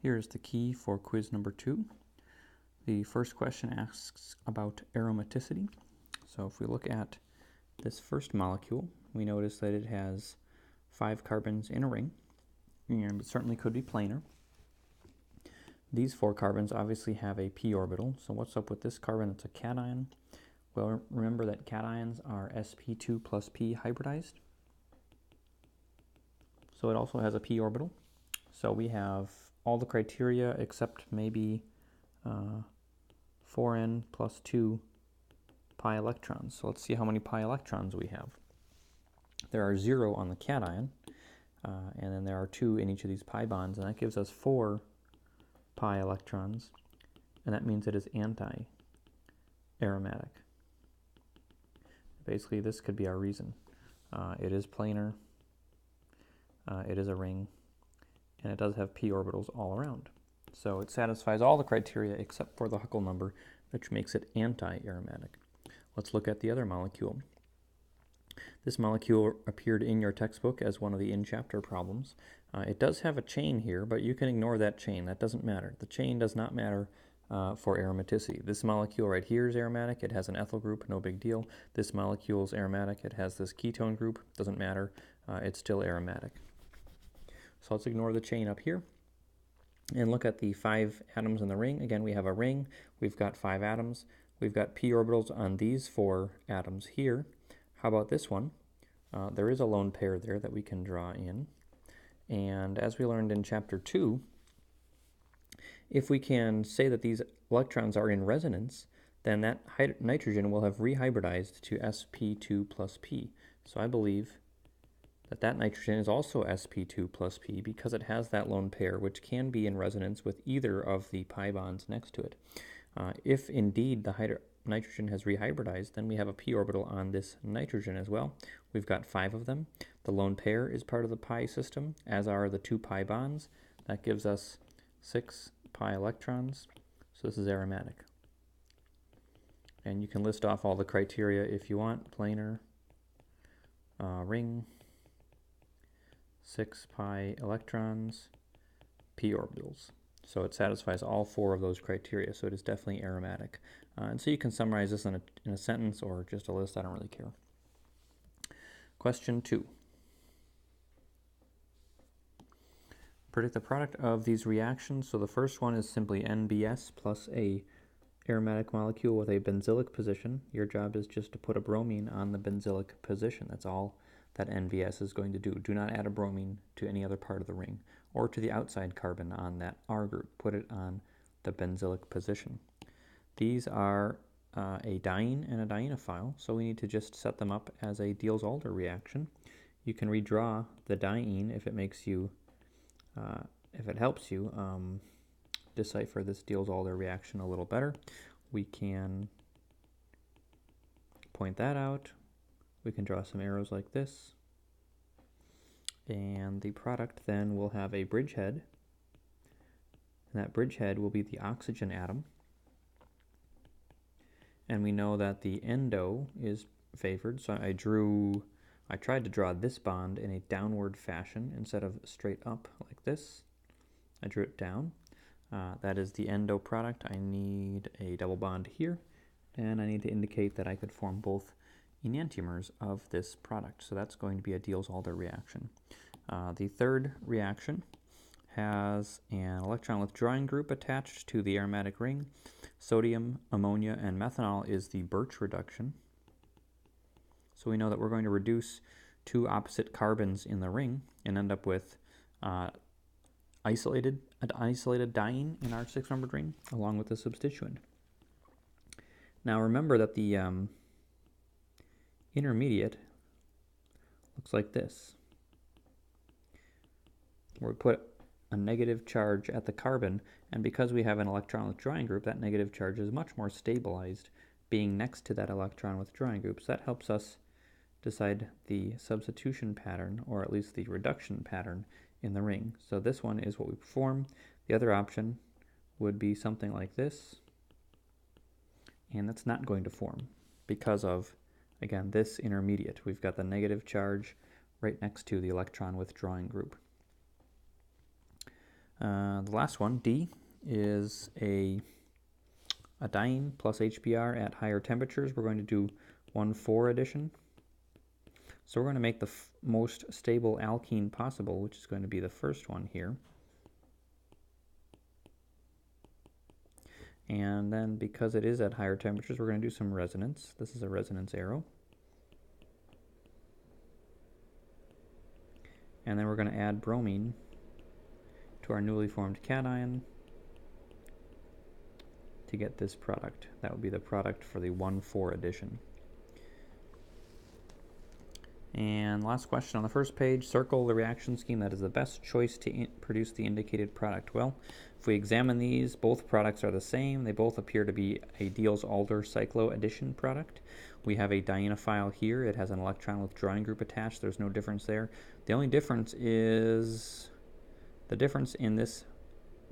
Here is the key for quiz number 2. The first question asks about aromaticity. So if we look at this first molecule, we notice that it has 5 carbons in a ring, and it certainly could be planar. These 4 carbons obviously have a p orbital, so what's up with this carbon? It's a cation. Well, remember that cations are sp2 plus p hybridized. So it also has a p orbital. So we have all the criteria except maybe 4n plus 2 pi electrons. So let's see how many pi electrons we have. There are 0 on the cation, and then there are 2 in each of these pi bonds, and that gives us 4 pi electrons, and that means it is anti-aromatic. Basically, this could be our reason. It is planar, it is a ring, and it does have p orbitals all around. So it satisfies all the criteria except for the Huckel number, which makes it anti-aromatic. Let's look at the other molecule. This molecule appeared in your textbook as one of the in-chapter problems. It does have a chain here, but you can ignore that chain. That doesn't matter. The chain does not matter for aromaticity. This molecule right here is aromatic. It has an ethyl group, no big deal. This molecule is aromatic. It has this ketone group, doesn't matter. It's still aromatic. So let's ignore the chain up here and look at the 5 atoms in the ring. Again, we have a ring. We've got 5 atoms. We've got p orbitals on these 4 atoms here. How about this one? There is a lone pair there that we can draw in. And as we learned in chapter 2, if we can say that these electrons are in resonance, then that nitrogen will have rehybridized to sp2 plus p. So I believe that that nitrogen is also sp2 plus p because it has that lone pair, which can be in resonance with either of the pi bonds next to it. If indeed the nitrogen has rehybridized, then we have a p orbital on this nitrogen as well. We've got 5 of them. The lone pair is part of the pi system, as are the 2 pi bonds. That gives us 6 pi electrons. So this is aromatic. And you can list off all the criteria if you want. Planar, ring, 6 pi electrons, p orbitals. So it satisfies all 4 of those criteria, so it is definitely aromatic. And so you can summarize this in a sentence or just a list, I don't really care. Question 2. Predict the product of these reactions. So the first one is simply NBS plus a aromatic molecule with a benzylic position. Your job is just to put a bromine on the benzylic position. That's all that NBS is going to do. Do not add a bromine to any other part of the ring or to the outside carbon on that R group. Put it on the benzylic position. These are a diene and a dienophile, so we need to just set them up as a Diels-Alder reaction. You can redraw the diene if it makes you, if it helps you decipher this Diels-Alder reaction a little better. We can point that out. We can draw some arrows like this. And the product then will have a bridgehead. And that bridgehead will be the oxygen atom. And we know that the endo is favored, so I tried to draw this bond in a downward fashion instead of straight up like this. I drew it down. That is the endo product. I need a double bond here, and I need to indicate that I could form both enantiomers of this product. So that's going to be a Diels-Alder reaction. The third reaction has an electron withdrawing group attached to the aromatic ring. Sodium, ammonia, and methanol is the Birch reduction. So we know that we're going to reduce 2 opposite carbons in the ring and end up with an isolated diene in our 6-membered ring along with the substituent. Now remember that the intermediate looks like this. We put a negative charge at the carbon, and because we have an electron withdrawing group, that negative charge is much more stabilized being next to that electron withdrawing group. So that helps us decide the substitution pattern, or at least the reduction pattern in the ring. So this one is what we perform. The other option would be something like this, and that's not going to form because of, again, this intermediate. We've got the negative charge right next to the electron withdrawing group. The last one, D, is a diene plus HBr at higher temperatures. We're going to do 1,4 addition. So we're going to make the most stable alkene possible, which is going to be the first one here. And then because it is at higher temperatures, we're going to do some resonance. This is a resonance arrow. And then we're going to add bromine to our newly formed cation to get this product. That would be the product for the 1,4 addition. And last question on the first page, circle the reaction scheme that is the best choice to produce the indicated product. Well, if we examine these, both products are the same. They both appear to be a Diels-Alder cycloaddition product. We have a dienophile here. It has an electron withdrawing group attached. There's no difference there. The only difference is the difference in this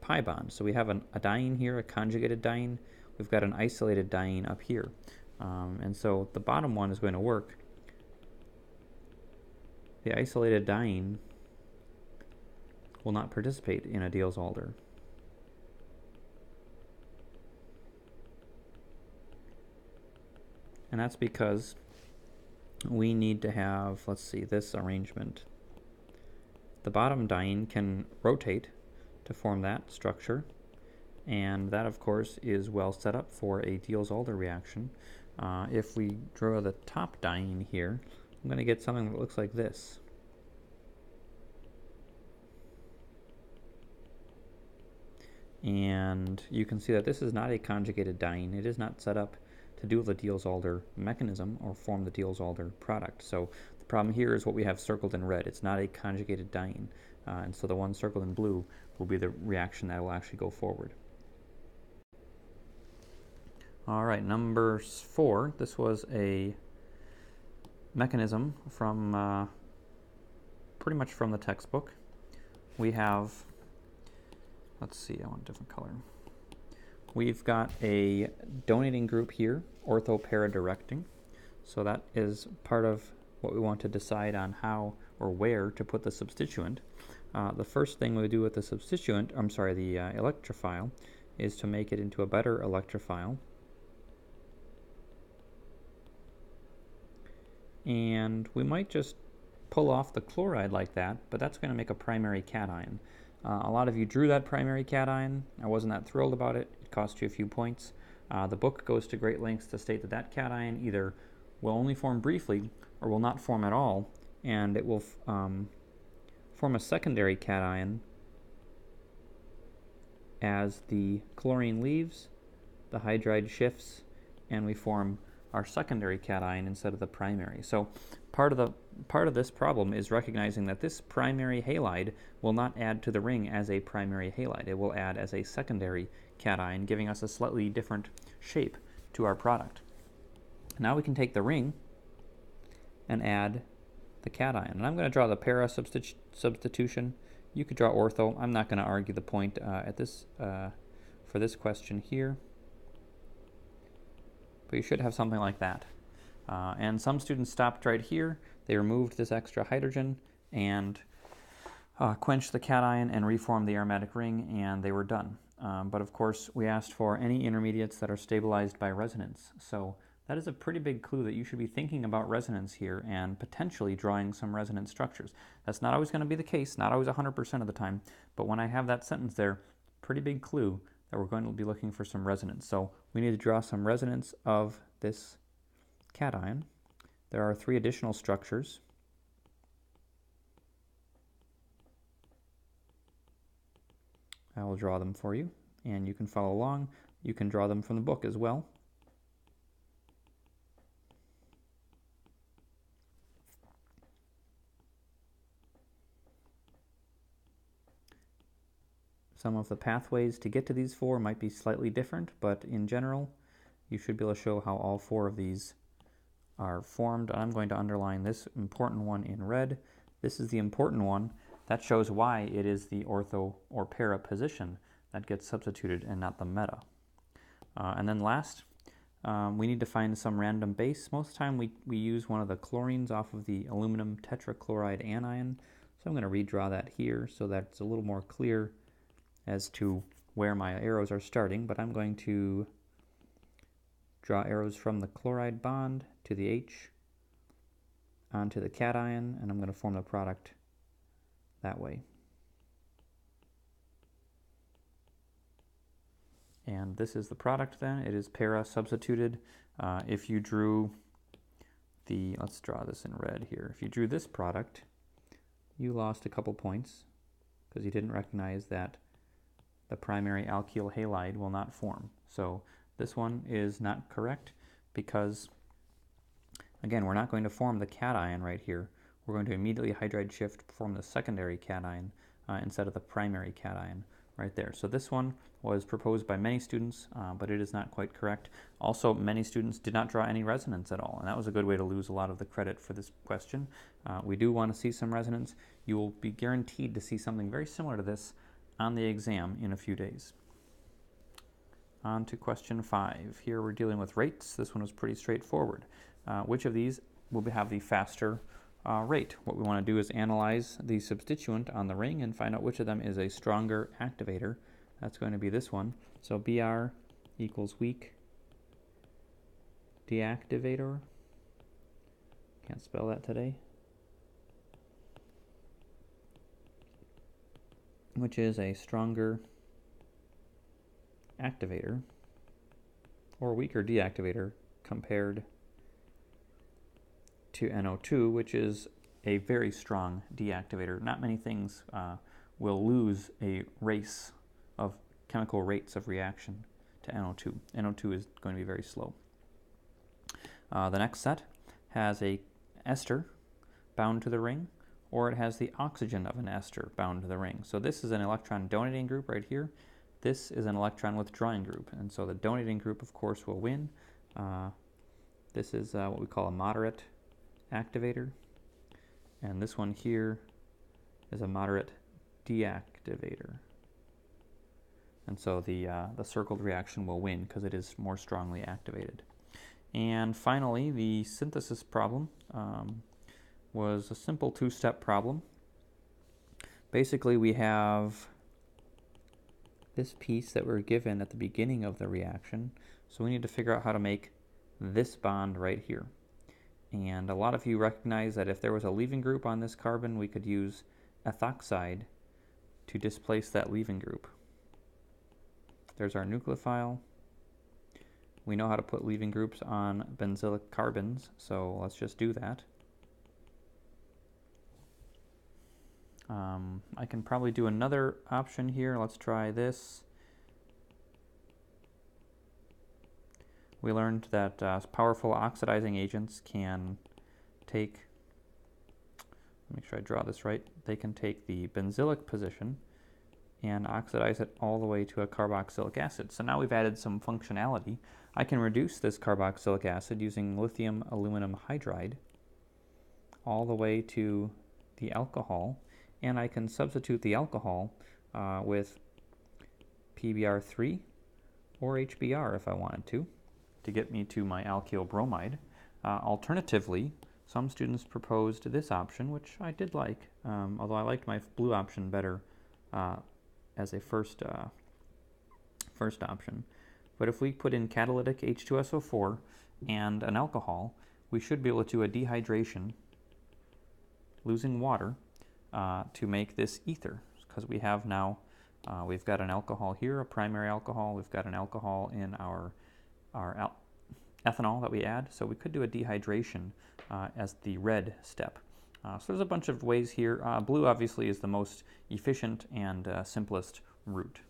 pi bond. So we have a diene here, a conjugated diene. We've got an isolated diene up here. And so the bottom one is going to work. The isolated diene will not participate in a Diels-Alder. And that's because we need to have, let's see, this arrangement. The bottom diene can rotate to form that structure, and that, of course, is well set up for a Diels-Alder reaction. If we draw the top diene here, I'm going to get something that looks like this. And you can see that this is not a conjugated diene. It is not set up to do the Diels-Alder mechanism or form the Diels-Alder product. So the problem here is what we have circled in red. It's not a conjugated diene. And so the one circled in blue will be the reaction that will actually go forward. All right, number 4. This was a mechanism from pretty much from the textbook. We have, let's see, I want a different color. We've got a donating group here, ortho-para-directing. So that is part of what we want to decide on how or where to put the substituent. The first thing we do with the substituent, the electrophile, is to make it into a better electrophile. And we might just pull off the chloride like that, but that's going to make a primary cation. A lot of you drew that primary cation. I wasn't that thrilled about it. It cost you a few points. The book goes to great lengths to state that that cation either will only form briefly or will not form at all, and it will form a secondary cation as the chlorine leaves, the hydride shifts, and we form our secondary cation instead of the primary. So part of this problem is recognizing that this primary halide will not add to the ring as a primary halide. It will add as a secondary cation, giving us a slightly different shape to our product. Now we can take the ring and add the cation. And I'm going to draw the para substitution. You could draw ortho. I'm not going to argue the point for this question here. But you should have something like that. And some students stopped right here. They removed this extra hydrogen and quenched the cation and reformed the aromatic ring, and they were done. But of course, we asked for any intermediates that are stabilized by resonance. So that is a pretty big clue that you should be thinking about resonance here and potentially drawing some resonance structures. That's not always going to be the case, not always 100% of the time, but when I have that sentence there, pretty big clue that we're going to be looking for some resonance. So we need to draw some resonance of this cation. There are 3 additional structures. I will draw them for you, and you can follow along. You can draw them from the book as well. Some of the pathways to get to these 4 might be slightly different, but in general, you should be able to show how all 4 of these are formed. I'm going to underline this important one in red. This is the important one. That shows why it is the ortho or para position that gets substituted and not the meta. And then last, we need to find some random base. Most of the time we use one of the chlorines off of the aluminum tetrachloride anion. So I'm going to redraw that here so that it's a little more clear as to where my arrows are starting, but I'm going to draw arrows from the chloride bond to the H onto the cation, and I'm going to form the product that way. And this is the product then. It is para substituted. If you drew the, let's draw this in red here. If you drew this product, you lost a couple points because you didn't recognize that the primary alkyl halide will not form. So this one is not correct because, again, we're not going to form the cation right here. We're going to immediately hydride shift, form the secondary cation instead of the primary cation right there. So this one was proposed by many students, but it is not quite correct. Also, many students did not draw any resonance at all, and that was a good way to lose a lot of the credit for this question. We do want to see some resonance. You will be guaranteed to see something very similar to this on the exam in a few days. On to question 5. Here we're dealing with rates. This one was pretty straightforward. Which of these will have the faster rate? What we want to do is analyze the substituent on the ring and find out which of them is a stronger activator. That's going to be this one. So Br equals weak deactivator. Can't spell that today. Which is a stronger activator or weaker deactivator compared to NO2, which is a very strong deactivator. Not many things will lose a race of chemical rates of reaction to NO2. NO2 is going to be very slow. The next set has a ester bound to the ring, or it has the oxygen of an ester bound to the ring. So this is an electron donating group right here. This is an electron withdrawing group, and so the donating group, of course, will win. This is what we call a moderate activator, and this one here is a moderate deactivator. And so the circled reaction will win because it is more strongly activated. And finally, the synthesis problem was a simple two-step problem. Basically, we have this piece that we're given at the beginning of the reaction, so we need to figure out how to make this bond right here. And a lot of you recognize that if there was a leaving group on this carbon, we could use ethoxide to displace that leaving group. There's our nucleophile. We know how to put leaving groups on benzylic carbons, so let's just do that. I can probably do another option here. Let's try this. We learned that powerful oxidizing agents can take, make sure I draw this right, they can take the benzylic position and oxidize it all the way to a carboxylic acid. So now we've added some functionality. I can reduce this carboxylic acid using lithium aluminum hydride all the way to the alcohol, and I can substitute the alcohol with PBr3 or HBr if I wanted to get me to my alkyl bromide. Alternatively, some students proposed this option, which I did like, although I liked my blue option better as a first option. But if we put in catalytic H2SO4 and an alcohol, we should be able to do a dehydration, losing water, to make this ether, because we have now, we've got an alcohol here, a primary alcohol, we've got an alcohol in our ethanol that we add, so we could do a dehydration as the red step. So there's a bunch of ways here. Blue obviously is the most efficient and simplest route.